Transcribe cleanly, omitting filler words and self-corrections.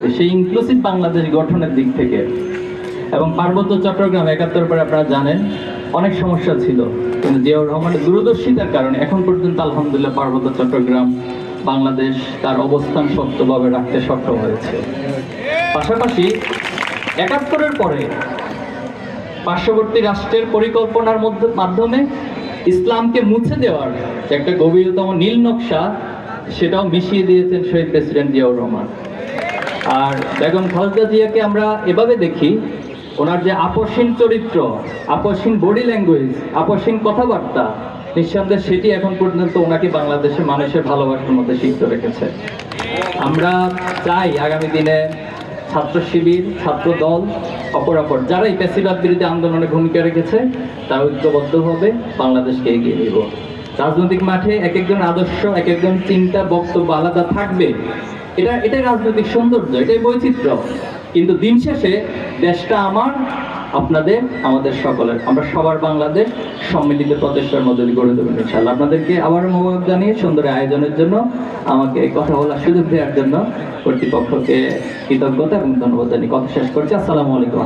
সেই ইনক্লুসিভ বাংলাদেশ গঠনের দিক থেকে। এবং পার্বত্য চট্টগ্রাম ৭১ পরে আপনারা জানেন অনেক সমস্যা ছিল, কিন্তু জিয়াউর রহমানের দূরদর্শিতার কারণে এখন পর্যন্ত আলহামদুলিল্লাহ পার্বত্য চট্টগ্রাম বাংলাদেশ তার অবস্থান শক্তভাবে রাখতে সক্ষম হয়েছে। পাশাপাশি ৭১-এর পরে পার্শ্ববর্তী রাষ্ট্রের পরিকল্পনার মাধ্যমে ইসলামকে মুছে দেওয়ার যে একটা গভীরতম নীল নকশা, সেটাও মিশিয়ে দিয়েছেন শহীদ প্রেসিডেন্ট জিয়াউর রহমান। আর বেগম খালেদা জিয়াকে আমরা এভাবে দেখি, ওনার যে আপসহীন চরিত্র, আপসহীন বডি ল্যাঙ্গুয়েজ, আপসহীন কথাবার্তা, নিঃসন্দেহে সেটি এখন পর্যন্ত ওনাকে বাংলাদেশের মানুষের ভালোবাসার মধ্যে সিক্ত রেখেছে। আমরা চাই আগামী দিনে ছাত্র শিবির, ছাত্র দল, অপরাপর যারা এই ফ্যাসিবাদ বিরোধী আন্দোলনে ভূমিকা রেখেছে তারা ঐক্যবদ্ধভাবে বাংলাদেশকে এগিয়ে নিব। রাজনৈতিক মাঠে এক একজন আদর্শ, এক একজন চিন্তা, বক্তব্য আলাদা থাকবে, এটাই রাজনৈতিক সৌন্দর্য, এটাই বৈচিত্র্য। কিন্তু দিন শেষে দেশটা আমার, আপনাদের, আমাদের সকলের, আমরা সবার বাংলাদেশ সম্মিলিত প্রচেষ্টার মধ্যে গড়ে দেবেন ইনশাআল্লাহ। আপনাদেরকে আবারও মোবারক জানিয়ে সুন্দর আয়োজনের জন্য, আমাকে কথা বলার সুযোগ দেওয়ার জন্য কর্তৃপক্ষকে কৃতজ্ঞতা এবং ধন্যবাদ জানিয়ে কথা শেষ করছি। আসসালামু আলাইকুম।